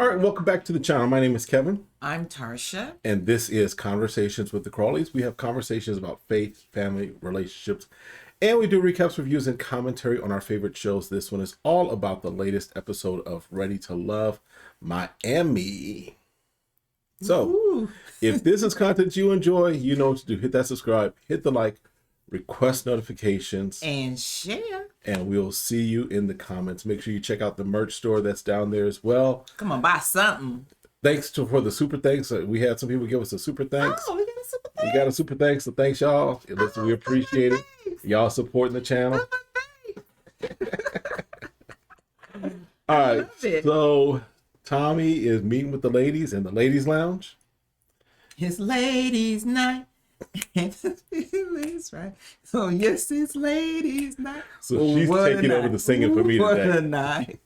All right, welcome back to the channel. My name is Kevin. I'm Tarsha. And this is Conversations with the Crawleys. We have conversations about faith, family, relationships, and we do recaps, reviews, and commentary on our favorite shows. This one is all about the latest episode of Ready to Love Miami. So, if this is content you enjoy, you know what to do. Hit that subscribe, hit the like, request notifications, and share. And we'll see you in the comments. Make sure you check out the merch store that's down there as well. Come on, buy something. Thanks for the super thanks. We had some people give us a super thanks. Oh, we got a super thanks. We got a super thanks, so thanks y'all. Listen, we appreciate it. Y'all supporting the channel. All right, so Tommy is meeting with the ladies in the ladies' lounge. It's ladies' night. That's right. So yes, it's ladies' night. So she's taking over the singing for me today. What a night.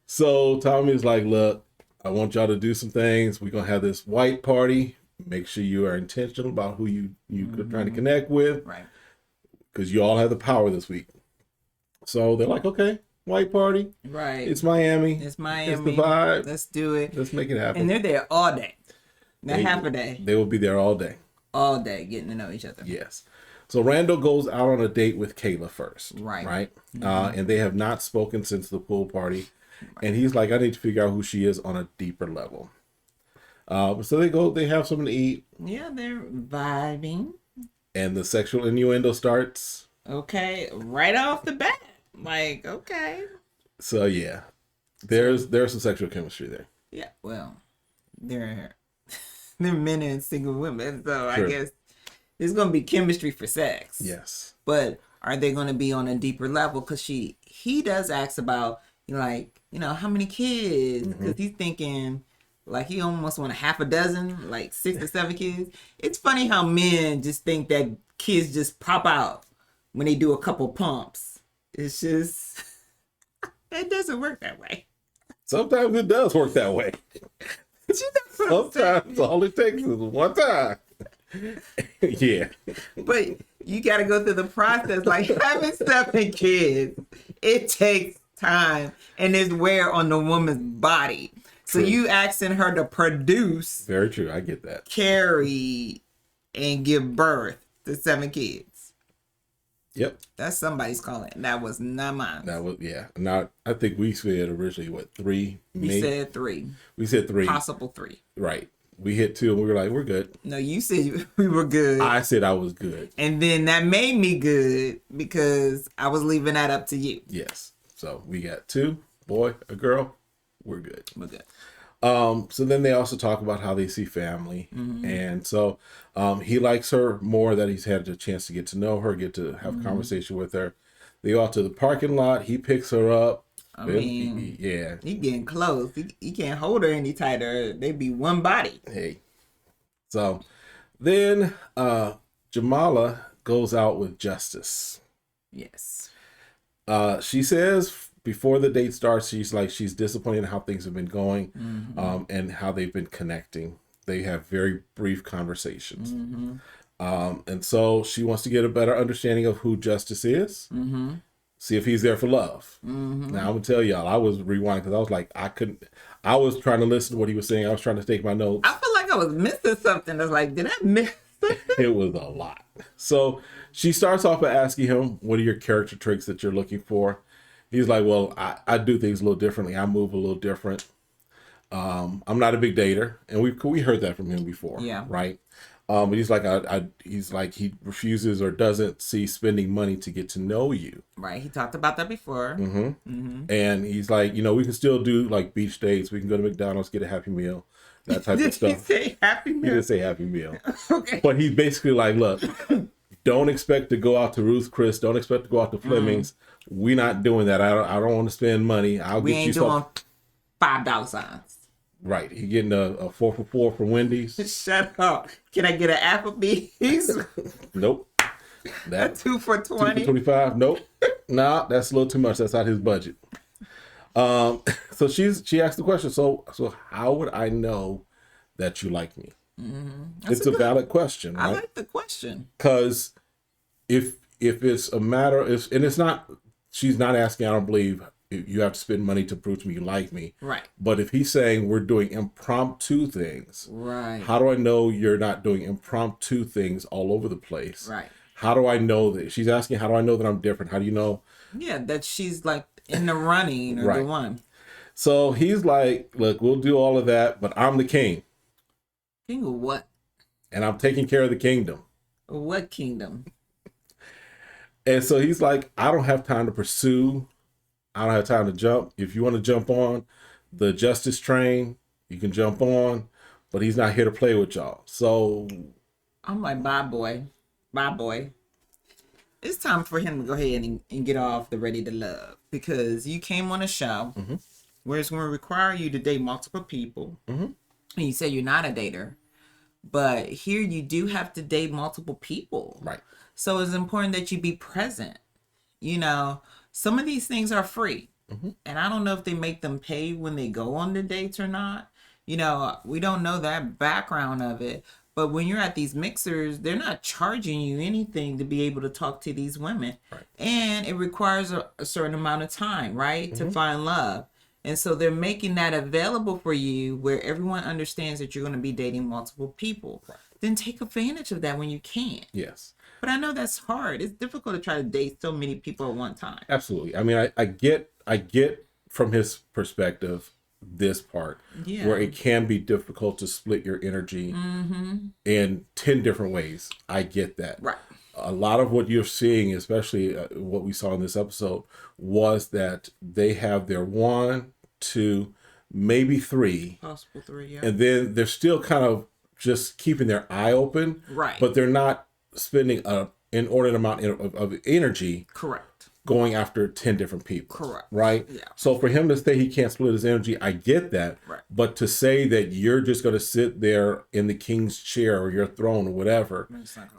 So Tommy's like, look, I want y'all to do some things. We're gonna have this white party. Make sure you are intentional about who you trying to connect with. Right. Because you all have the power this week. So they're like, okay, white party. Right. It's Miami. It's Miami. It's the vibe. Let's do it. Let's make it happen. And they're there all day. Not half a day. They will be there all day. All day getting to know each other. Yes. So Randall goes out on a date with Kayla first. Right. Right. Mm-hmm. And they have not spoken since the pool party. Right. And he's like, I need to figure out who she is on a deeper level. So they have something to eat. Yeah, they're vibing. And the sexual innuendo starts. Okay. Right off the bat. Like, okay. So yeah. There's some sexual chemistry there. Yeah. Well, they're men and single women, so sure. I guess there's gonna be chemistry for sex. Yes, but are they gonna be on a deeper level? Because he does ask about how many kids? Because he's thinking like he almost want a half a dozen, like 6 or 7 kids. It's funny how men just think that kids just pop out when they do a couple pumps. It's just it doesn't work that way. Sometimes it does work that way. Sometimes all it takes is one time. Yeah. But you got to go through the process. Like having 7 kids, it takes time and there's wear on the woman's body. So you asking her to produce. Very true. I get that. Carry and give birth to 7 kids. Yep. That's somebody's calling. That was not mine. That was, yeah. Now, I think we said originally, 3? We said 3. We said 3. Possible 3. Right. We hit 2 and we were like, we're good. No, you said we were good. I said I was good. And then that made me good because I was leaving that up to you. Yes. So we got 2, boy, a girl. We're good. We're good. So then they also talk about how they see family. And so he likes her more, that he's had a chance to get to know her, get to have a conversation with her. They go out to the parking lot. He picks her up. I mean, he getting close. He can't hold her any tighter. They be one body. Hey. So then Jamala goes out with Justice. Yes. She says before the date starts, she's disappointed in how things have been going, and how they've been connecting. They have very brief conversations. And so she wants to get a better understanding of who Justice is. See if he's there for love. Now I'm gonna tell y'all, I was rewinding because I was like, I was trying to listen to what he was saying. I was trying to take my notes. I feel like I was missing something. I was like, did I miss something? It was a lot. So she starts off by asking him, what are your character traits that you're looking for? He's like, well, I do things a little differently. I move a little different. I'm not a big dater. And we heard that from him before. Yeah. Right. But he's like, he refuses or doesn't see spending money to get to know you. Right. He talked about that before. And he's like, we can still do like beach dates. We can go to McDonald's, get a Happy Meal, that type of stuff. Did he say Happy Meal? He didn't say Happy Meal. Okay. But he's basically like, look, don't expect to go out to Ruth Chris. Don't expect to go out to Fleming's. We're not doing that. I don't want to spend money. We ain't doing $5 signs. Right. He getting a 4 for $4 for Wendy's. Shut up. Can I get an Applebee's? Nope. That 2 for $20. 2 for $25. Nope. Nah, that's a little too much. That's not his budget. So she asked the question. So how would I know that you like me? It's a valid question. Right? I like the question. Because if it's a matter, and it's not, she's not asking, I don't believe, you have to spend money to prove to me you like me. Right. But if he's saying we're doing impromptu things, Right. how do I know you're not doing impromptu things all over the place? Right. How do I know that? She's asking, how do I know that I'm different? How do you know? Yeah, that she's like in the running or Right. the one. So he's like, look, we'll do all of that, but I'm the king. King of what? And I'm taking care of the kingdom. What kingdom? And so he's like, I don't have time to pursue. I don't have time to jump. If you want to jump on the justice train, you can jump on, but he's not here to play with y'all. So I'm like, bye, boy. Bye, boy. It's time for him to go ahead and get off the Ready to Love, because you came on a show where it's going to require you to date multiple people. And you say you're not a dater, but here you do have to date multiple people. right. So it's important that you be present. You know, some of these things are free. And I don't know if they make them pay when they go on the dates or not. You know, we don't know that background of it. But when you're at these mixers, they're not charging you anything to be able to talk to these women. Right. And it requires a certain amount of time, right, to find love. And so they're making that available for you where everyone understands that you're going to be dating multiple people. Right. Then take advantage of that when you can. Yes. But I know that's hard. It's difficult to try to date so many people at one time. Absolutely. I mean, I get from his perspective this part where it can be difficult to split your energy in 10 different ways. I get that. Right. A lot of what you're seeing, especially what we saw in this episode, was that they have their 1, 2, maybe 3. Possible 3, yeah. And then they're still kind of just keeping their eye open. Right. But they're not spending an inordinate amount of energy Correct. going after 10 different people. Correct. Right? Yeah. So for him to say he can't split his energy, I get that. Right. But to say that you're just going to sit there in the king's chair or your throne or whatever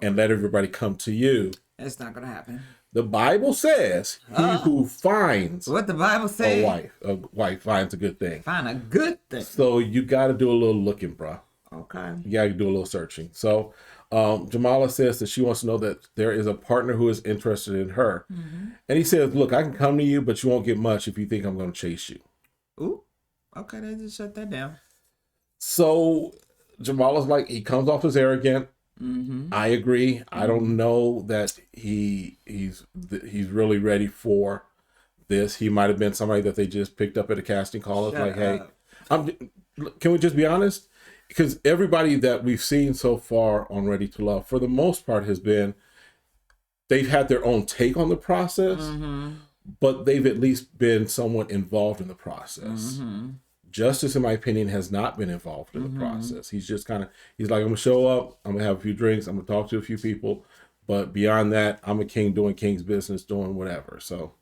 and let everybody come to you. It's not going to happen. The Bible says he who finds What the Bible says. a wife finds a good thing. Find a good thing. So you got to do a little looking, bro. Okay. You got to do a little searching. So Jamala says that she wants to know that there is a partner who is interested in her. And he says, look, I can come to you, but you won't get much if you think I'm going to chase you. Ooh. Okay, they just shut that down. So Jamala's like, he comes off as arrogant. I agree. I don't know that he's really ready for this. He might have been somebody that they just picked up at a casting call. It's like, hey, can we just be honest? Because everybody that we've seen so far on Ready to Love, for the most part, has been, they've had their own take on the process, but they've at least been somewhat involved in the process. Justice, in my opinion, has not been involved in the process. He's just he's like, I'm going to show up, I'm going to have a few drinks, I'm going to talk to a few people, but beyond that, I'm a king doing king's business, doing whatever. So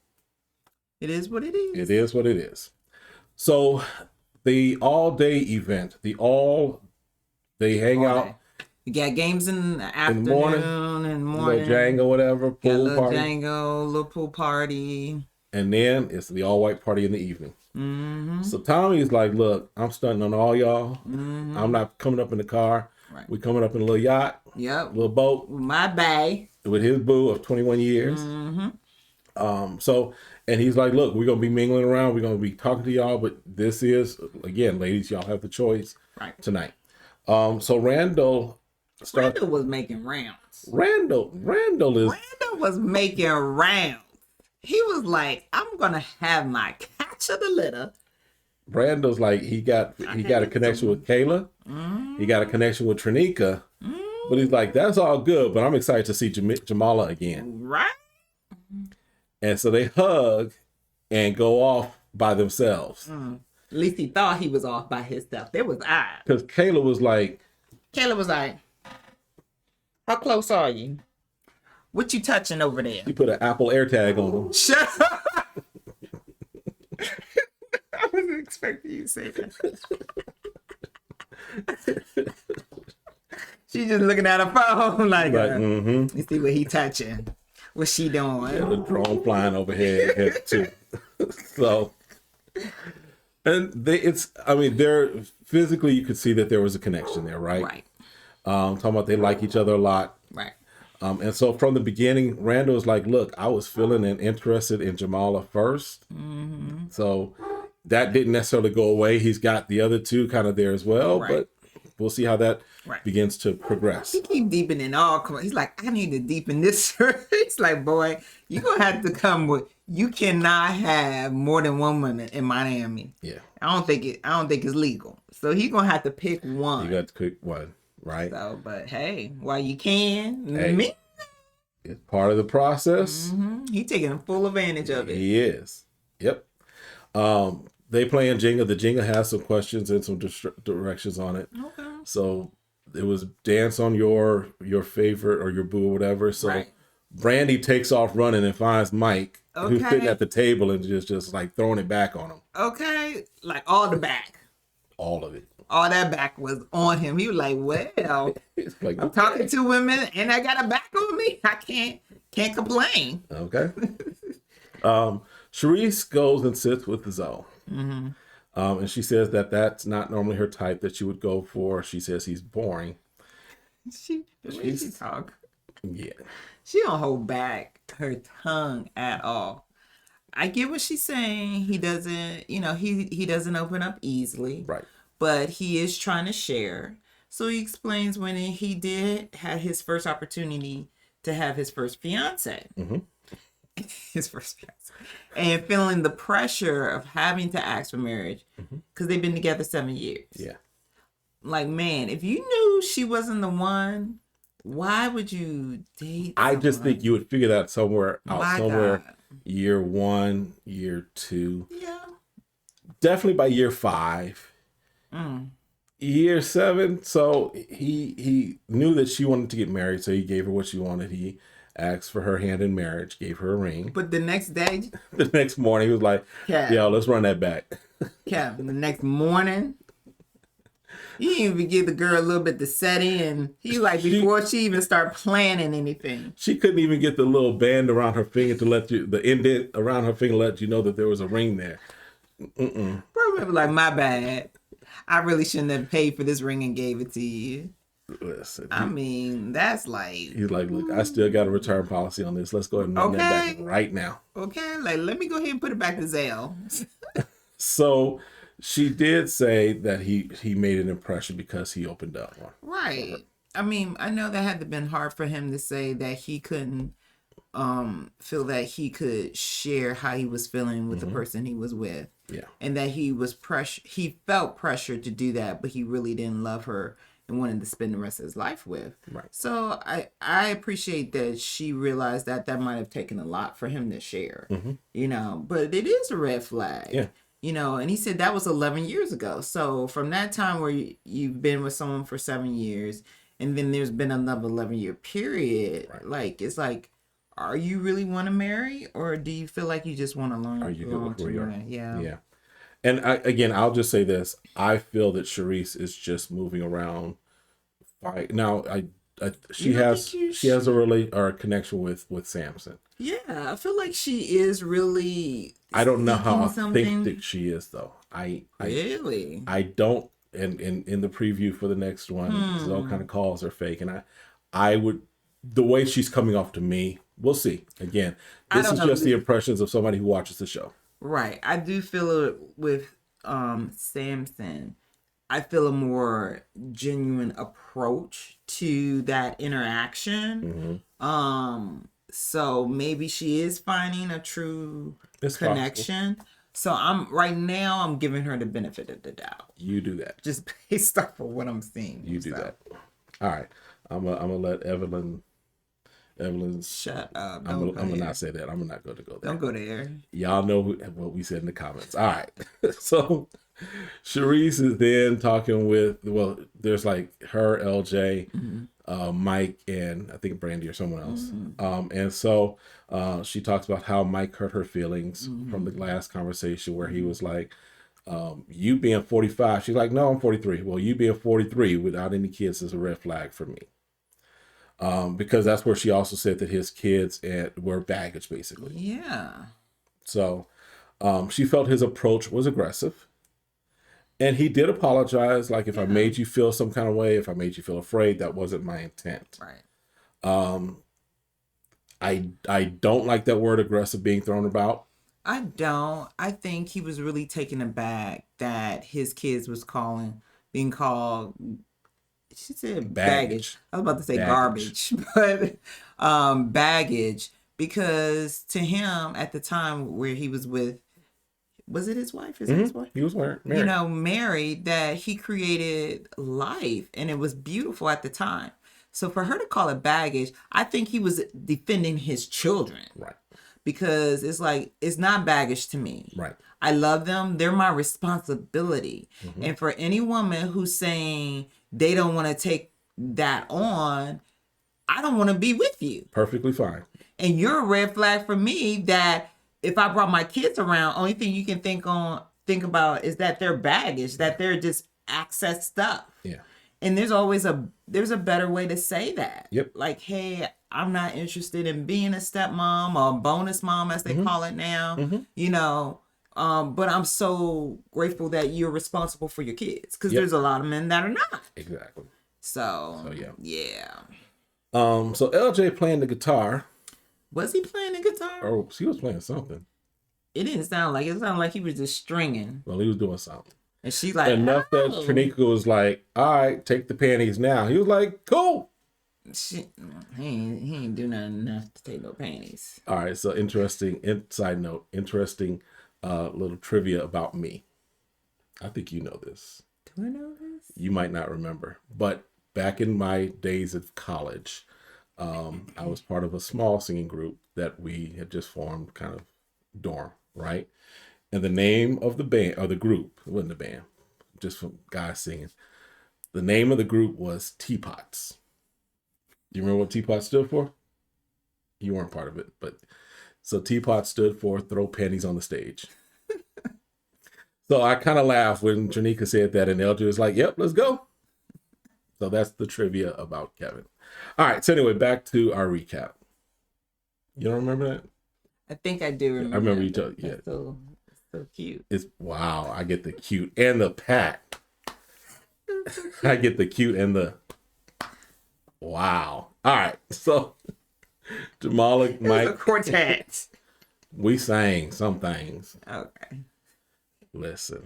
it is what it is. It is what it is. So the all-day event, they hang out. You got games in the afternoon, and morning. Little Django, whatever, pool party. Little pool party. And then it's the all-white party in the evening. So Tommy's like, look, I'm stunting on all y'all. I'm not coming up in the car. Right. We're coming up in a little yacht, little boat. My bae. With his boo of 21 years. And he's like, look, we're going to be mingling around. We're going to be talking to y'all. But this is, again, ladies, y'all have the choice tonight. So Randall was making rounds. Randall was making rounds. He was like, I'm going to have my catch of the litter. Randall's like, he got a connection with Kayla. He got a connection with Trinika. But he's like, that's all good, but I'm excited to see Jamala again. Right. And so they hug and go off by themselves. At least he thought he was off by himself. There was I. Because Kayla was like, how close are you? What you touching over there? You put an Apple AirTag on them. Shut up. I wasn't expecting you to say that. She's just looking at her phone like you see what he touching. What's she doing? Yeah, the drone flying overhead too. So, and they're physically, you could see that there was a connection there, right? Right. Talking about they like each other a lot. Right. And so from the beginning, Randall was like, look, I was feeling and interested in Jamala first. So that didn't necessarily go away. He's got the other two kind of there as well, but we'll see how that begins to progress. He keep deepening all. He's like, I need to deepen this. It's like, boy, you're going to have to come with, you cannot have more than one woman in Miami. Yeah. I don't think it's legal. So he's going to have to pick one. You got to pick one, right? So, but hey, while you can, it's part of the process. He's taking full advantage of it. He is. Yep. They playing Jenga. The Jenga has some questions and some directions on it. Okay. So it was dance on your favorite or your boo or whatever. So Brandy takes off running and finds Mike, who's sitting at the table and just like throwing it back on him. Okay. Like all the back. All of it. All that back was on him. He was like, well, like, I'm talking to women and I got a back on me. I can't complain. Okay. Sharice goes and sits with Zoe. And she says that that's not normally her type that she would go for. She says he's boring. The way she talk. Yeah. She don't hold back her tongue at all. I get what she's saying. He doesn't, he doesn't open up easily. Right. But he is trying to share. So he explains when he did have his first opportunity to have his first fiance. His first fiance. And feeling the pressure of having to ask for marriage because they've been together 7 years. Yeah. Like, man, if you knew she wasn't the one, why would you date someone? I just think you would figure that somewhere year 1, year 2. Yeah. Definitely by year 5. Year 7. So he knew that she wanted to get married, so he gave her what she wanted. He asked for her hand in marriage, gave her a ring. But the next day, the next morning, he was like, yo, let's run that back. The next morning, he didn't even give the girl a little bit to set in. He before she even start planning anything. She couldn't even get the little band around her finger to let you, the indent around her finger let you know that there was a ring there. Probably like, my bad. I really shouldn't have paid for this ring and gave it to you. Listen, I mean, that's like... He's like, look, I still got a return policy on this. Let's go ahead and run that back right now. Okay, like, let me go ahead and put it back to Zale. So she did say that he made an impression because he opened up. Right. I mean, I know that had to been hard for him to say that he couldn't feel that he could share how he was feeling with the person he was with. Yeah. And that he felt pressure to do that, but he really didn't love her and wanted to spend the rest of his life with. Right. So I appreciate that she realized that might have taken a lot for him to share, but it is a red flag. Yeah. And he said that was 11 years ago. So from that time where you've been with someone for 7 years and then there's been another 11-year period, like, it's like, are you really want to marry or do you feel like you just want to learn? Are you good with where you are? Yeah. Yeah. And I'll just say this. I feel that Sharice is just moving around. Now, she has a connection with Samson. Yeah, I feel like she is really. I don't know how authentic she is, though. Really? I don't. And in the preview for the next one, Zoe kind of calls her fake, and I would, the way she's coming off to me, we'll see. Again, this is just the impressions of somebody who watches the show. Right. I do feel it with Samson. I feel a more genuine approach to that interaction. So maybe she is finding a true connection. Possible. So I'm giving her the benefit of the doubt. You do that. Just based off of what I'm seeing. You do that. All right. I'm gonna let Evelyn shut up. I'm gonna not say that. I'm not going to go there. Don't go there. Y'all know what we said in the comments. All right. So Sharice is then talking with, there's like her, LJ, Mike, and I think Brandy or someone else. And so she talks about how Mike hurt her feelings from the last conversation where he was like, you being 45. She's like, no, I'm 43. Well, you being 43 without any kids is a red flag for me. Because that's where she also said that his kids were baggage, basically. Yeah. So she felt his approach was aggressive. And he did apologize. Like, if I made you feel some kind of way, if I made you feel afraid, that wasn't my intent. Right. I don't like that word aggressive being thrown about. I don't. I think he was really taken aback that his kids was being called. She said baggage. I was about to say garbage, but baggage, because to him at the time where he was with, was it his wife? Is it his wife? He was married. Married, that he created life and it was beautiful at the time. So for her to call it baggage, I think he was defending his children. Right. Because it's like, it's not baggage to me. Right. I love them. They're my responsibility. And for any woman who's saying they don't want to take that on, I don't want to be with you. Perfectly fine. And you're a red flag for me that if I brought my kids around, only thing you can think about is that they're baggage, that they're just access stuff. Yeah. And there's a better way to say that. Yep. Like, hey, I'm not interested in being a stepmom or a bonus mom, as they call it now. But I'm so grateful that you're responsible for your kids, because there's a lot of men that are not. Exactly. So yeah. So LJ playing the guitar. Was he playing the guitar? Oh, he was playing something. It didn't sound like it. It sounded like he was just stringing. Well, he was doing something. And she like, enough that Tranika was like, all right, take the panties now. He was like, cool. He ain't do nothing enough to take no panties. All right, so interesting side note, interesting little trivia about me. I think you know this. Do I know this? You might not remember, but back in my days of college, I was part of a small singing group that we had just formed, kind of dorm, right? And the name of the band, or the group, it wasn't a band, just some guys singing. The name of the group was Teapots. Do you remember what Teapot stood for? You weren't part of it, but so Teapot stood for Throw Panties on the Stage. So I kind of laughed when Janika said that, and LJ was like, yep, let's go. So that's the trivia about Kevin. All right, so anyway, back to our recap. You don't remember that? I think I do remember. I remember you told, yeah. So cute. It's wow, I get the cute and the pat. I get the cute and the wow. All right, so Jamala, Mike, a quartet. We sang some things. Okay. Listen,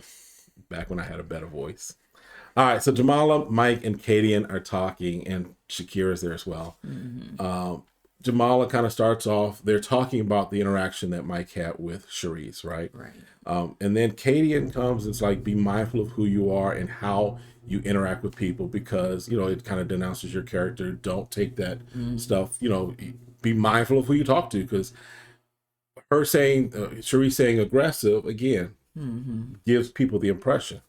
back when I had a better voice. All right, so Jamala, Mike, and Kadian are talking, and Shakira's there as well. Jamala kind of starts off, they're talking about the interaction that Mike had with Charisse, right? Right. And then Kadian comes, it's like, be mindful of who you are and how you interact with people, because, it kind of denounces your character. Don't take that stuff, be mindful of who you talk to, because her saying, Charisse saying aggressive, again, gives people the impression.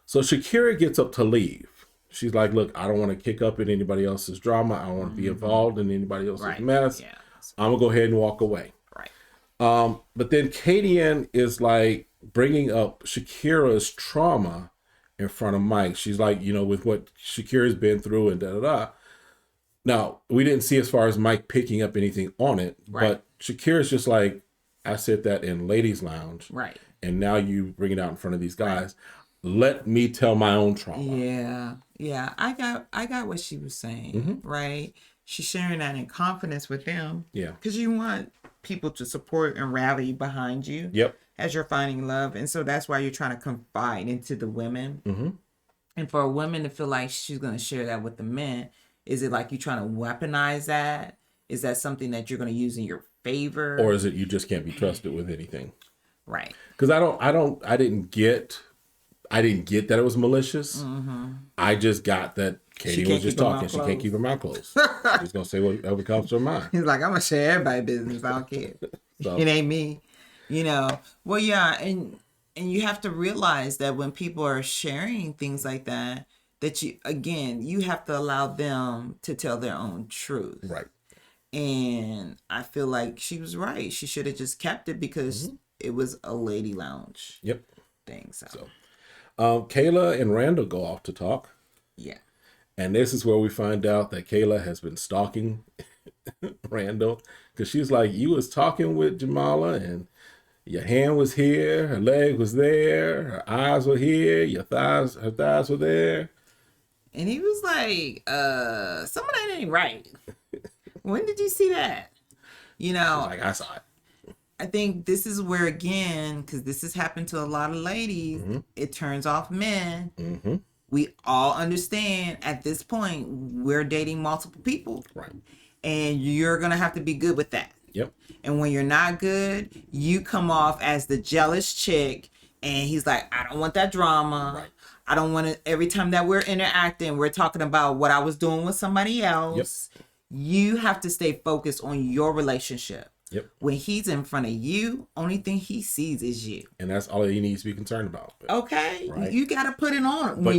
So Shakira gets up to leave. She's like, look, I don't want to kick up in anybody else's drama. I don't want to be involved in anybody else's mess. Yeah. I'm going to go ahead and walk away. Right. But then Kadian is like bringing up Shakira's trauma in front of Mike. She's like, with what Shakira's been through and da-da-da. Now, we didn't see as far as Mike picking up anything on it, but Shakira's just like, I said that in Ladies Lounge. Right. And now you bring it out in front of these guys. Let me tell my own trauma. Yeah. I got what she was saying, right? She's sharing that in confidence with them. Yeah. Because you want people to support and rally behind you. Yep. As you're finding love. And so that's why you're trying to confide into the women. And for a woman to feel like she's going to share that with the men, is it like you trying to weaponize that? Is that something that you're going to use in your favor? Or is it you just can't be trusted with anything? Right. Because I didn't get that it was malicious. I just got that Katie was just talking. She can't keep her mouth closed. She's gonna say whatever comes to her mind. He's like, I'm gonna share everybody's business. I don't care. So. It ain't me. Well, yeah, and you have to realize that when people are sharing things like that, that you have to allow them to tell their own truth. Right. And I feel like she was right. She should have just kept it, because it was a lady lounge. Yep. Thing. So. Kayla and Randall go off to talk. Yeah. And this is where we find out that Kayla has been stalking Randall, because she's like, you was talking with Jamala and your hand was here, her leg was there, her eyes were here, her thighs were there. And he was like, some of that ain't right. When did you see that? You know, She's like, I saw it. I think this is where, again, because this has happened to a lot of ladies, it turns off men. We all understand at this point we're dating multiple people. Right. And you're going to have to be good with that. Yep. And when you're not good, you come off as the jealous chick. And he's like, I don't want that drama. Right. I don't want to, every time that we're interacting, we're talking about what I was doing with somebody else. Yep. You have to stay focused on your relationship. Yep. When he's in front of you, only thing he sees is you. And that's all he needs to be concerned about. Okay. Right? You got to put it on. But,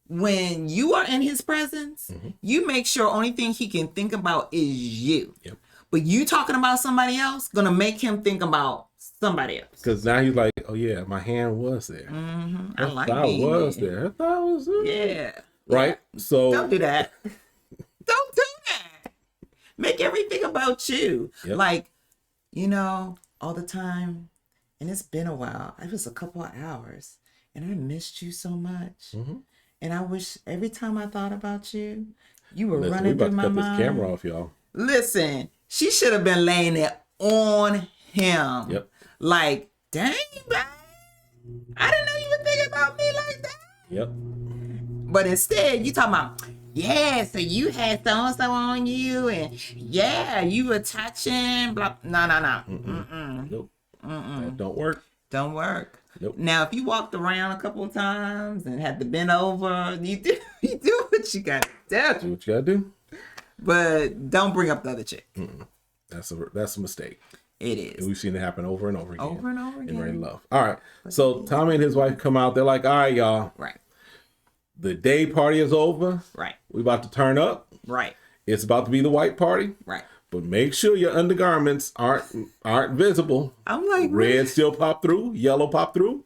when you are in his presence, you make sure only thing he can think about is you. Yep. But you talking about somebody else gonna make him think about somebody else. Because now he's like, oh yeah, my hand was there. I like thought it was there. I thought it was there. Yeah. Right? Yeah. So don't do that. Don't do that. Make everything about you. Yep. Like, you know, all the time. And it's been a while. It was a couple of hours. And I missed you so much. And I wish every time I thought about you, you were running through my mind. We about to cut this camera off, y'all. Listen, she should have been laying it on him. Yep. Like, dang, babe, I didn't know you were thinking about me like that. Yep. But instead, you talking about, yeah, so you had so-and-so on you, and yeah, you were touching, blah. No. Nope. That don't work. Don't work. Nope. Now, if you walked around a couple of times and had to bend over, you do what you got to do. Do what you got to do. But don't bring up the other chick. That's a mistake. It is. And we've seen it happen over and over again. Over and over again. In Ready Love. All right. So Tommy and his wife come out. They're like, all right, y'all. Right. The day party is over. Right. We about to turn up. Right. It's about to be the white party. Right. But make sure your undergarments aren't visible. I'm like, red still pop through, yellow pop through.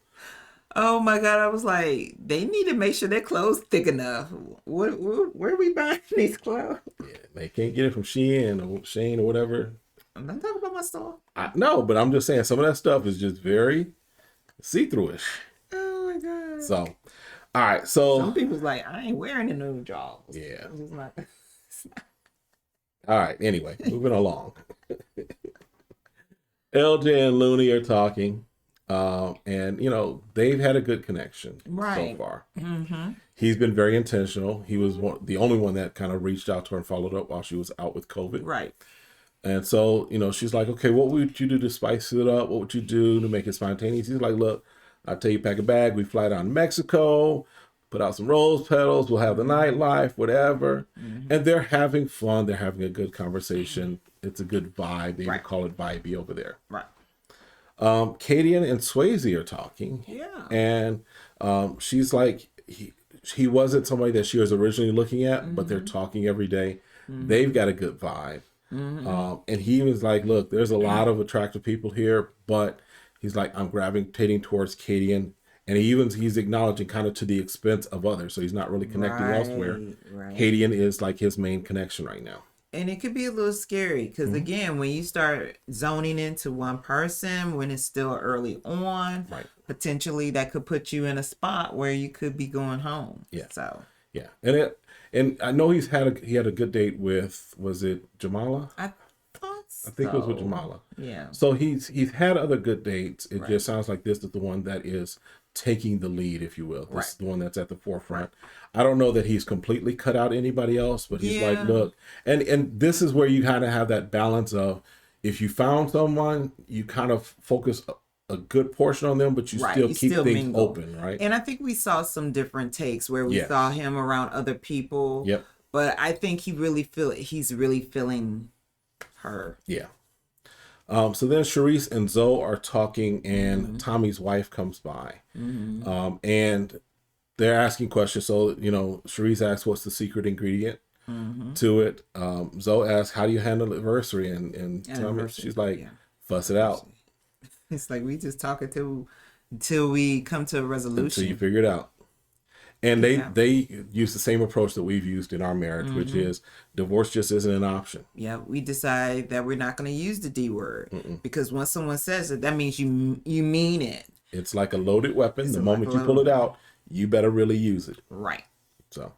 Oh my God! I was like, they need to make sure their clothes thick enough. Where are we buying these clothes? Yeah, they can't get it from Shein or Shane or whatever. I'm not talking about my store. No, but I'm just saying some of that stuff is just very see-through-ish. Oh my God! So, all right. So some people's like, I ain't wearing the new jaws. Yeah. It's not. All right. Anyway, moving along. LJ and Looney are talking, and you know they've had a good connection so far. He's been very intentional. He was the only one that kind of reached out to her and followed up while she was out with COVID. Right. And so you know she's like, okay, what would you do to spice it up? What would you do to make it spontaneous? He's like, look, I'll tell you, pack a bag. We fly down to Mexico. Put out some rose petals. We'll have the nightlife, whatever. And they're having fun. They're having a good conversation. It's a good vibe. They would call it vibey over there. Right. Kadian and Swayze are talking. Yeah. And she's like, he wasn't somebody that she was originally looking at, but they're talking every day. They've got a good vibe. And he was like, look, there's a lot of attractive people here, but he's like, I'm gravitating towards Kadian. And he's acknowledging kind of to the expense of others. So he's not really connecting elsewhere. Right. Kadian is like his main connection right now. And it could be a little scary because, again, when you start zoning into one person when it's still early on, potentially that could put you in a spot where you could be going home. Yeah. So. Yeah. And I know he had a good date with, was it Jamala? I thought so. I think it was with Jamala. Yeah. So he's had other good dates. It just sounds like this is the one that is taking the lead, if you will. This is the one that's at the forefront. I don't know that he's completely cut out anybody else, but he's like, look, and this is where you kind of have that balance of if you found someone, you kind of focus a good portion on them, but you still keep things mingle. Open, right? And I think we saw some different takes where we saw him around other people. Yep. But I think he's really feeling her. Yeah. So then Charisse and Zoe are talking, and Tommy's wife comes by, and they're asking questions. So you know, Charisse asks, "What's the secret ingredient to it?" Zoe asks, "How do you handle anniversary?" And Tommy, she's like, "Fuss it out." It's like we just talk until we come to a resolution. Until you figure it out. And they use the same approach that we've used in our marriage, which is divorce just isn't an option. Yeah, we decide that we're not going to use the D word because once someone says it, that means you mean it. It's like a loaded weapon. The moment you pull it out, you better really use it. Right.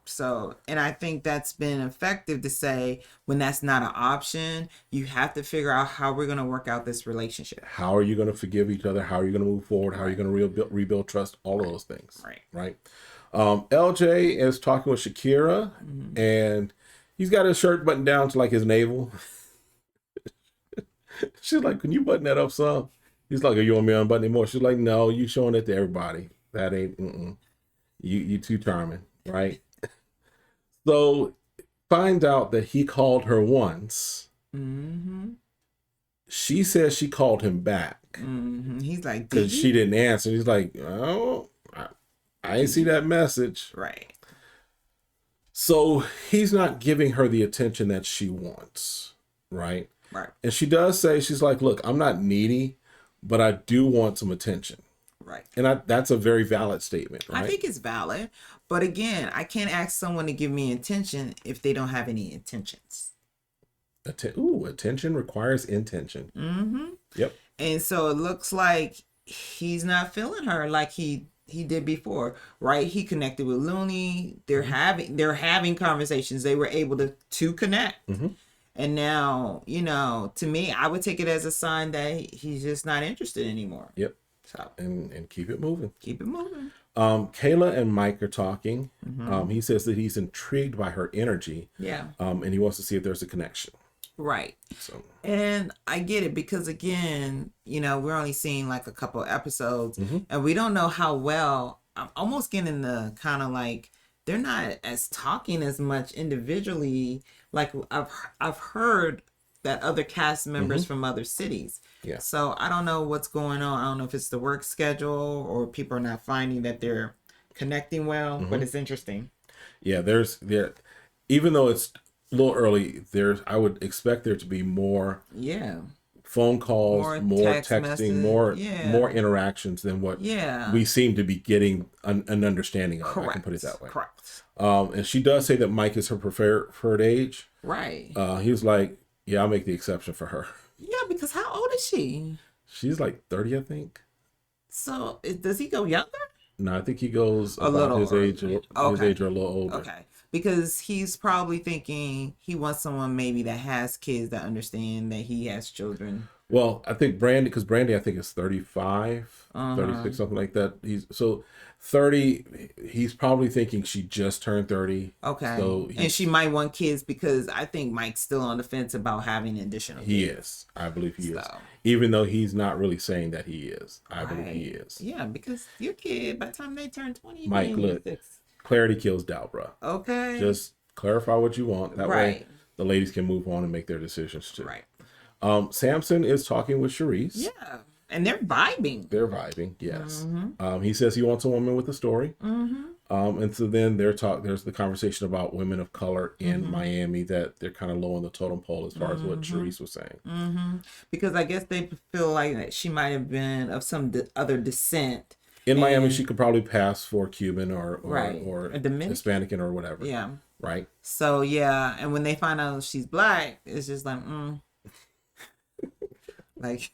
So, and I think that's been effective to say when that's not an option, you have to figure out how we're going to work out this relationship. How are you going to forgive each other? How are you going to move forward? How are you going to rebuild trust? All of those things. Right. LJ is talking with Shakira, and he's got his shirt buttoned down to like his navel. She's like, "Can you button that up some?" He's like, "Are you want me to unbutton it more?" She's like, "No, you showing it to everybody. That ain't. You too charming, right?" So finds out that he called her once. She says she called him back. He's like, because she didn't answer. He's like, "Oh, I didn't see that message." Right. So he's not giving her the attention that she wants, right? Right. And she does say, she's like, "Look, I'm not needy, but I do want some attention." Right. And that's a very valid statement, right? I think it's valid. But again, I can't ask someone to give me attention if they don't have any intentions. Attention requires intention. Yep. And so it looks like he's not feeling her like he did before, right? He connected with Looney. They're having conversations. They were able to connect. And now, to me, I would take it as a sign that he's just not interested anymore. Yep. So and keep it moving. Keep it moving. Kayla and Mike are talking. He says that he's intrigued by her energy. Yeah. And he wants to see if there's a connection. Right. So, and I get it because again, we're only seeing like a couple episodes and we don't know how well. I'm almost getting the kind of like they're not as talking as much individually. Like I've heard that other cast members from other cities. Yeah. So I don't know what's going on. I don't know if it's the work schedule or people are not finding that they're connecting well, but it's interesting. Yeah, even though it's a little early, I would expect there to be more phone calls, more texting, more interactions than what we seem to be getting an understanding of. Correct. I can put it that way. Correct. And she does say that Mike is her preferred age. Right. He was like, "Yeah, I'll make the exception for her." Yeah, because how old is she? She's like 30, I think. So does he go younger? No, I think he goes a about little his age, his age or a little older. Okay. Because he's probably thinking he wants someone maybe that has kids that understand that he has children. Well, I think Brandy I think is 35, 36, something like that. He's 30. He's probably thinking she just turned 30. Okay. So and she might want kids because I think Mike's still on the fence about having additional kids. He is. I believe he is. Even though he's not really saying that he is. I believe he is. Yeah, because your kid, by the time they turn 20, Mike, look, clarity kills doubt, bro. Okay. Just clarify what you want. That way the ladies can move on and make their decisions too. Right. Samson is talking with Charisse. Yeah. And they're vibing. Yes. He says he wants a woman with a story. And so then there's the conversation about women of color in Miami, that they're kind of low on the totem pole as far as what Charisse was saying. Because I guess they feel like she might have been of some other descent. In Miami, she could probably pass for Cuban or Hispanic or whatever. Yeah. Right. So, yeah. And when they find out she's black, it's just like, like,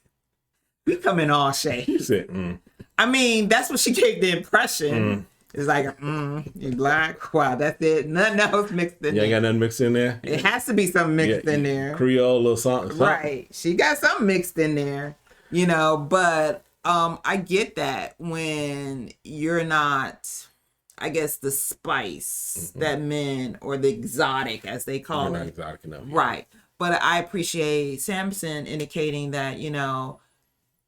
we come in all shades. She said, I mean, that's what she gave the impression. It's like, you black? Wow, that's it. Nothing else mixed in there. You ain't got nothing mixed in there? It has to be something mixed in there. Creole, little something. Right. She got something mixed in there, but I get that when you're not, I guess, the spice that men, or the exotic, as they call You're it. not exotic enough. Right. But I appreciate Samson indicating that,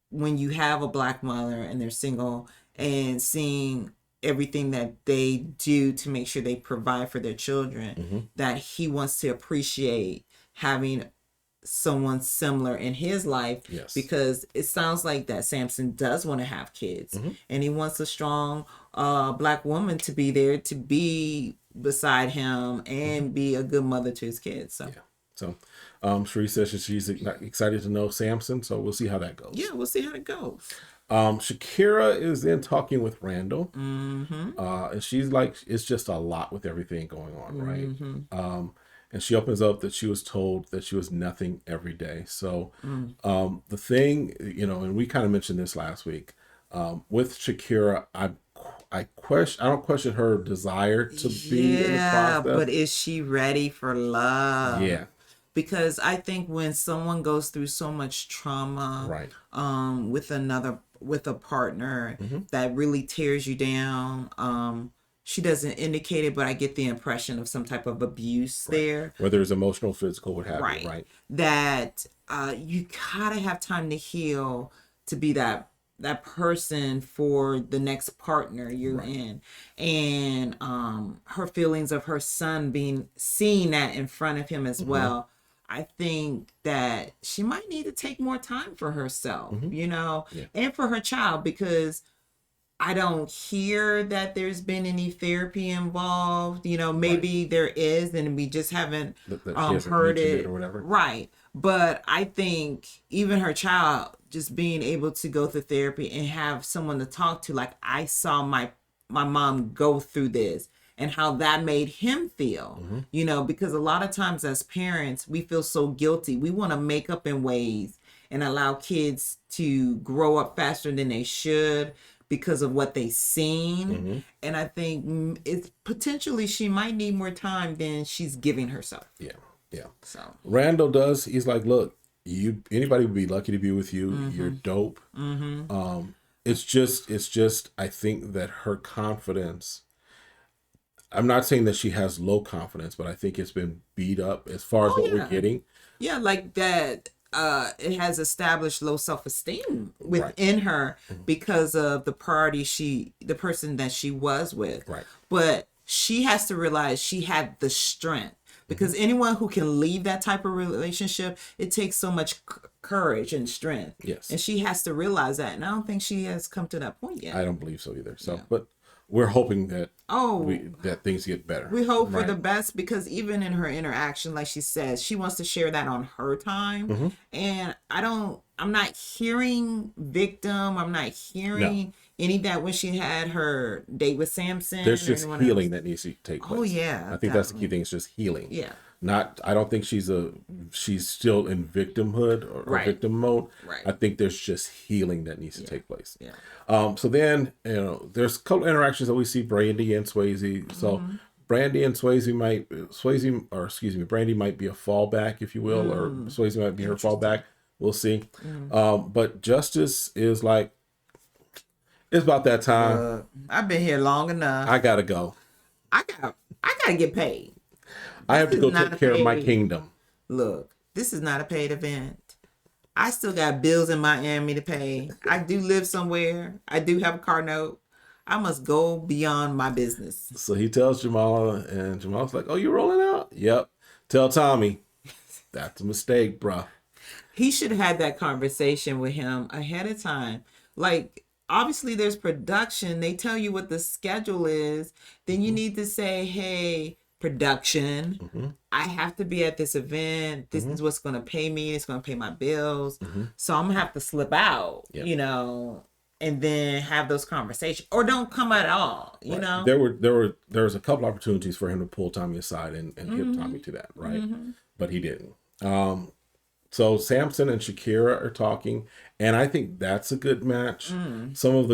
when you have a black mother and they're single and seeing everything that they do to make sure they provide for their children, that he wants to appreciate having someone similar in his life. Yes. Because it sounds like that Samson does want to have kids, and he wants a strong black woman to be there, to be beside him and be a good mother to his kids. So yeah. So Cherie says she's excited to know Samson, so we'll see how that goes. Yeah, we'll see how it goes. Shakira is then talking with Randall, and she's like, it's just a lot with everything going on, right? And she opens up that she was told that she was nothing every day. So the thing, and we kind of mentioned this last week, with Shakira, I don't question her desire to be in the Yeah, process. but is she ready for love? Yeah. Because I think when someone goes through so much trauma, Right. with a partner Mm-hmm. that really tears you down, she doesn't indicate it, but I get the impression of some type of abuse Right. there. Whether it's emotional, physical, what have Right. you. Right. That you gotta have time to heal to be that person for the next partner you're Right. in. And her feelings of her son being seeing that in front of him as Mm-hmm. well. I think that she might need to take more time for herself, Mm-hmm. Yeah. and for her child, because I don't hear that there's been any therapy involved. Maybe there is, and we just haven't That she hasn't heard mentioned it it. or whatever. Right. But I think even her child just being able to go through therapy and have someone to talk to, like I saw my mom go through this and how that made him feel. Because a lot of times as parents, we feel so guilty. We want to make up in ways and allow kids to grow up faster than they should because of what they've seen. And I think it's potentially she might need more time than she's giving herself. Yeah. Yeah. So Randall does. He's like, look, anybody would be lucky to be with you. You're dope. It's just I think that her confidence, I'm not saying that she has low confidence, but I think it's been beat up as far as what we're getting. Yeah, like that. It has established low self-esteem within her because of the person that she was with. Right. But she has to realize she had the strength, because anyone who can leave that type of relationship, it takes so much courage and strength. Yes. And she has to realize that. And I don't think she has come to that point yet. I don't believe so either. So, but we're hoping that that things get better. We hope for the best, because even in her interaction, like she says, she wants to share that on her time. And I'm not hearing victim. I'm not hearing any of that when she had her date with Samson. There's just healing that needs to take place. Oh yeah. I think that's the key thing. It's just healing. Yeah. I don't think she's still in victimhood or victim mode. Right. I think there's just healing that needs to take place. Yeah. So then, there's a couple interactions that we see Brandy and Swayze. So Brandy and Brandy might be a fallback, if you will, or Swayze might be her fallback. We'll see. But Justice is like, it's about that time. I've been here long enough. I gotta go. I gotta get paid. I have to go take care of my kingdom. Look, this is not a paid event. I still got bills in Miami to pay. I do live somewhere. I do have a car note. I must go beyond my business. So he tells Jamala, and Jamala's like, "Oh, you rolling out?" Yep. Tell Tommy, that's a mistake, bruh. He should have had that conversation with him ahead of time. Like, obviously there's production. They tell you what the schedule is. Then you need to say, hey, production, I have to be at this event. This is what's going to pay me. It's going to pay my bills. So I'm going to have to slip out, and then have those conversations, or don't come at all, you know? There was a couple opportunities for him to pull Tommy aside and hit Tommy to that, right? But he didn't. So Samson and Shakira are talking, and I think that's a good match. Some of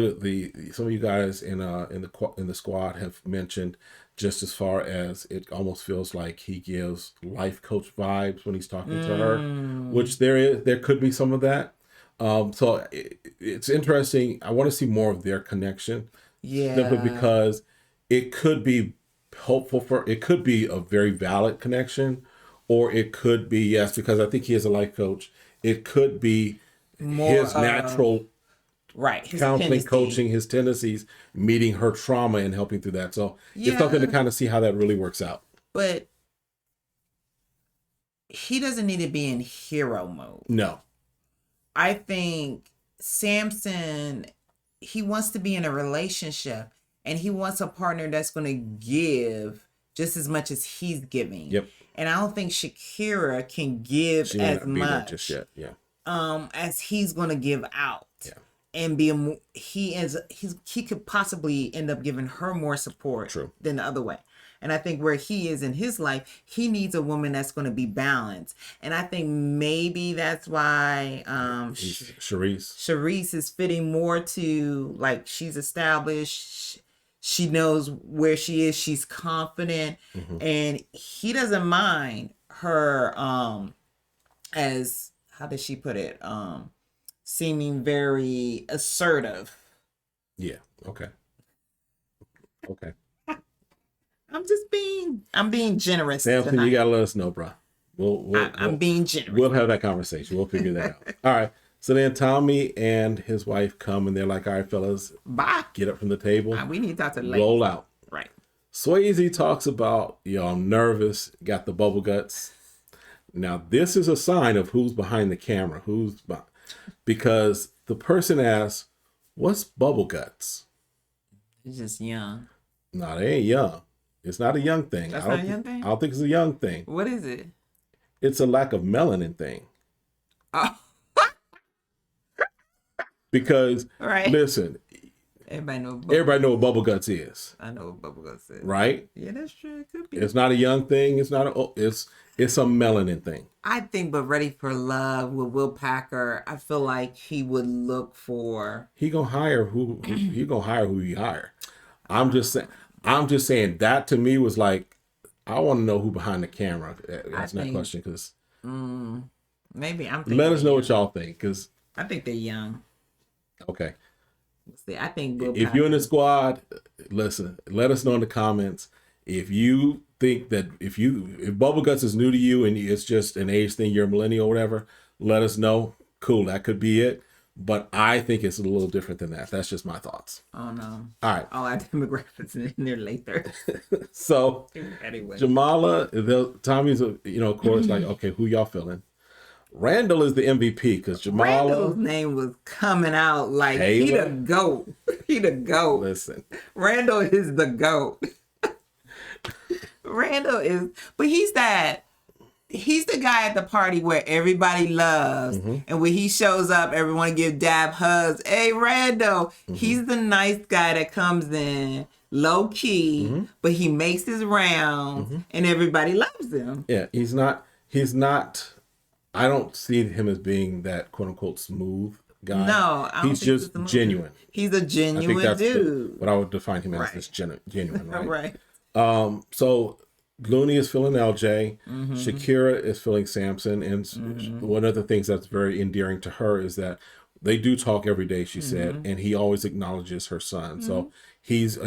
some of you guys in the squad have mentioned, just as far as it almost feels like he gives life coach vibes when he's talking to her, which there could be some of that. So it's interesting. I want to see more of their connection, simply because it could be it could be a very valid connection. Or it could be, yes, because I think he is a life coach. It could be his natural his counseling, coaching, his tendencies, meeting her trauma and helping through that. So it's something to kind of see how that really works out. But he doesn't need to be in hero mode. No. I think Samson, he wants to be in a relationship, and he wants a partner that's going to give just as much as he's giving. Yep. And I don't think Shakira can give as much just yet. as he's going to give out. Yeah. and he could possibly end up giving her more support True. than the other way. And I think where he is in his life, he needs a woman that's going to be balanced. And I think maybe that's why Sharice is fitting more to, like, she's established. She knows where she is. She's confident. And he doesn't mind her, as, how does she put it? Seeming very assertive. Yeah. Okay. I'm being generous. Samson, you gotta let us know, bro. I'm being generous. We'll have that conversation. We'll figure that out. All right. So then Tommy and his wife come and they're like, all right, fellas, bye. Get up from the table. We need to talk to the ladies. Roll out. Right. Swayze talks about, I'm nervous, got the bubble guts. Now, this is a sign of who's behind the camera, because the person asks, what's bubble guts? It's just young. No, they ain't young. It's not a young thing. That's not a young thing? I don't think it's a young thing. What is it? It's a lack of melanin thing. Oh. Because, right. Listen, everybody know what bubble guts is. I know what bubble guts is. Right? Yeah, that's true. It could be. It's not a young thing. It's not it's a melanin thing. I think, but Ready for Love with Will Packer, I feel like he would look for. He gonna hire who he hire. I'm just saying that to me was like, I want to know who behind the camera. That's that question, because maybe I'm thinking. Let us know what y'all think, because I think they're young. Okay. See, I think if you're in the squad, listen, let us know in the comments if you think that if bubble guts is new to you and it's just an age thing, you're a millennial or whatever, let us know. Cool, that could be it. But I think it's a little different than that. That's just my thoughts. Oh no. All right. All our demographics in there later. So anyway. Jamala, Tommy's, of course, like, okay, who y'all feeling? Randall is the MVP because Jamala. Randall's name was coming out like he the GOAT. He the GOAT. Listen. Randall is the GOAT. Randall is, but he's the guy at the party where everybody loves. And when he shows up, everyone give dab hugs. Hey, Randall. He's the nice guy that comes in low key, but he makes his rounds and everybody loves him. Yeah, he's not, I don't see him as being that quote unquote smooth guy. No, he's just genuine. He's a genuine dude. What I would define him as is genuine, right? Right. So Looney is feeling LJ. Shakira is feeling Samson. And one of the things that's very endearing to her is that they do talk every day, she said, and he always acknowledges her son. So he's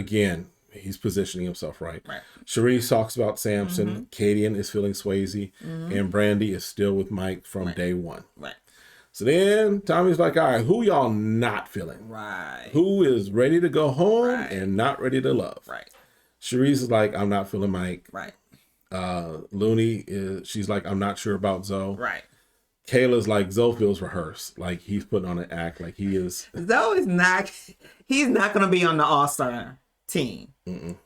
positioning himself right. Sharice talks about Samson. Kadian is feeling Swayze. And Brandy is still with Mike from day one. Right. So then Tommy's like, all right, who y'all not feeling? Right. Who is ready to go home and not ready to love? Right. Sharice is like, I'm not feeling Mike. Right. Looney she's like, I'm not sure about Zoe. Right. Kayla's like, Zoe feels rehearsed. Like he's putting on an act like he is. Zoe is not, he's not going to be on the All-Star team.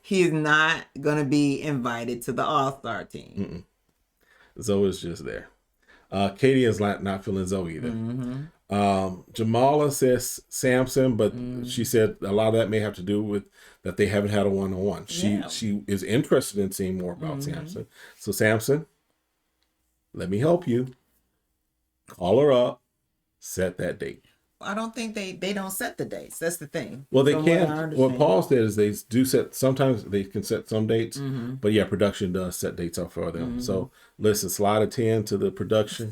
He is not going to be invited to the All-Star team. Zoe is just there. Katie is not feeling Zoe either. Jamala says Samson, but she said a lot of that may have to do with that they haven't had a one-on-one. She is interested in seeing more about Samson. So Samson, let me help you. Call her up, set that date. I don't think they don't set the dates. That's the thing. Well, they can't. What Paul said is they do set, sometimes they can set some dates, but yeah, production does set dates up for them. So listen, slide a 10 to the production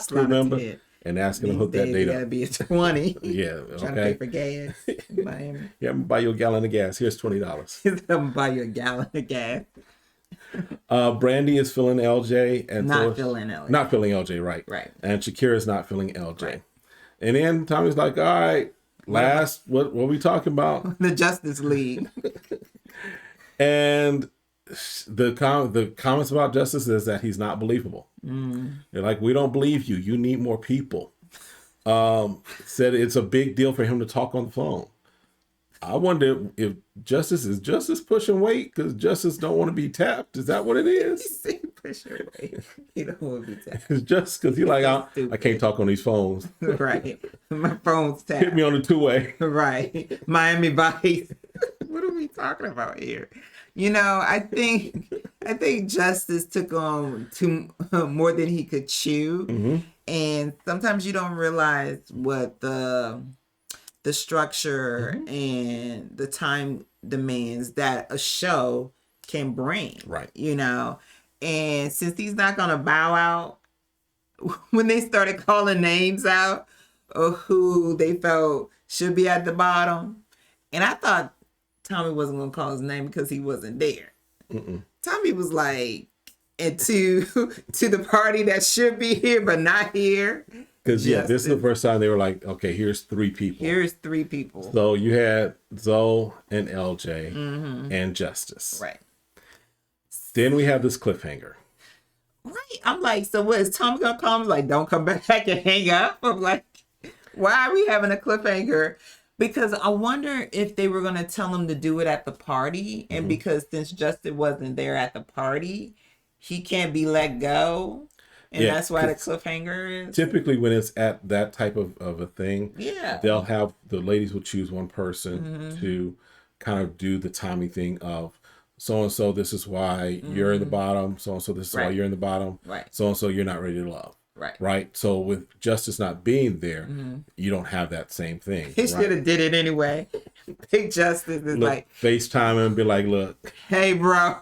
crew member and ask them to hook that date up. Gotta be a 20. Yeah, okay. Trying to pay for gas in Miami. Yeah, I'm gonna buy you a gallon of gas. Here's $20. I'm gonna buy you a gallon of gas. Brandy is feeling LJ and not feeling LJ. Not feeling LJ, right? Right. And Shakira is not feeling LJ. Right. And then Tommy's like, all right, what are we talking about? The Justice League. And the comments about Justice is that he's not believable. They're like, we don't believe you. You need more people. Said it's a big deal for him to talk on the phone. I wonder if Justice pushing weight because Justice don't want to be tapped. Is that what it is? Push your way. You don't want to be tapped. It's just because you're like, I Stupid. can't talk on these phones. Right. My phone's tapped. Hit me on the two-way. Right. Miami Vice. What are we talking about here? You know, I think Justice took on more than he could chew. Mm-hmm. And sometimes you don't realize what the structure and the time demands that a show can bring. Right. You know, and since he's not gonna bow out, when they started calling names out of who they felt should be at the bottom, and I thought Tommy wasn't gonna call his name because he wasn't there. Tommy was like, and to the party that should be here but not here. Because this is the first time they were like, okay, here's 3 people. Here's 3 people. So you had Zoe and LJ and Justice. Right. Then we have this cliffhanger. Right. I'm like, so what is Tommy gonna call him? Like, don't come back and hang up. I'm like, why are we having a cliffhanger? Because I wonder if they were gonna tell him to do it at the party, and because since Justin wasn't there at the party, he can't be let go. And that's why the cliffhanger is. Typically, when it's at that type of a thing, they'll have the ladies will choose one person to kind of do the Tommy thing of so and so. This is why you're in the bottom. So and so. This is why you're in the bottom. Right. So and so. You're not ready to love. Right. Right. So with Justice not being there, you don't have that same thing. He should have did it anyway. Big Justice is like FaceTime him and be like, look, hey, bro.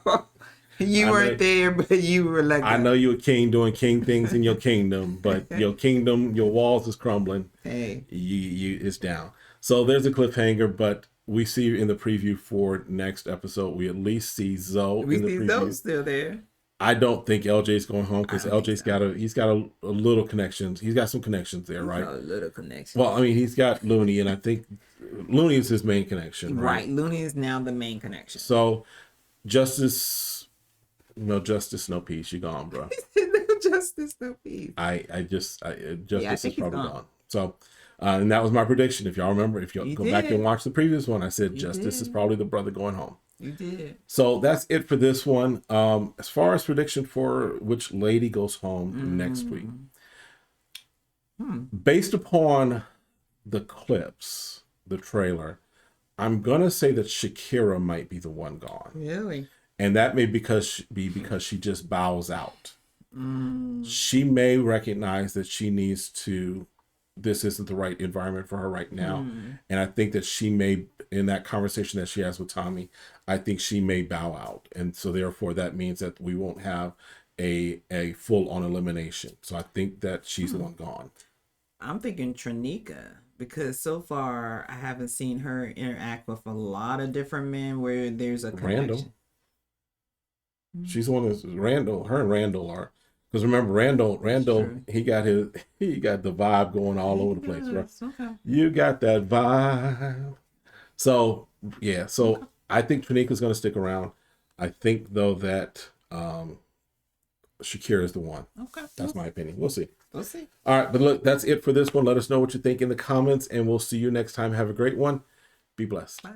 You weren't there, but you were like, I know you're a king doing king things in your kingdom, but your kingdom, your walls is crumbling. Hey, you it's down. So there's a cliffhanger, but we see in the preview for next episode, we at least see Zoe in the preview. Zoe's still there. I don't think LJ's going home because LJ's got a little connections. He's got some connections there, right? A little connection. Well, I mean, he's got Looney, and I think Looney is his main connection. Right. Looney is now the main connection. So Justice. No justice, no peace. You gone, bro. No justice, no peace. Justice is probably gone. So, and that was my prediction. If y'all remember, if you go back and watch the previous one, I said Justice is probably the brother going home. You did. So that's it for this one. As far as prediction for which lady goes home next week, based upon the clips, the trailer, I'm gonna say that Shakira might be the one gone. Really? And that may be because she just bows out. She may recognize that she needs to, this isn't the right environment for her right now. And I think that she may, in that conversation that she has with Tommy, I think she may bow out. And so therefore that means that we won't have a full-on elimination. So I think that she's the one gone. I'm thinking Trinika, because so far I haven't seen her interact with a lot of different men where there's a connection. Randall. She's the one that's Randall. Her and Randall are, because remember Randall, he got the vibe going all over the place, right? Okay. You got that vibe. So yeah, so I think Trinika's going to stick around. I think though that Shakira is the one. Okay. That's my opinion. We'll see. We'll see. All right, but look, that's it for this one. Let us know what you think in the comments, and we'll see you next time. Have a great one. Be blessed. Bye.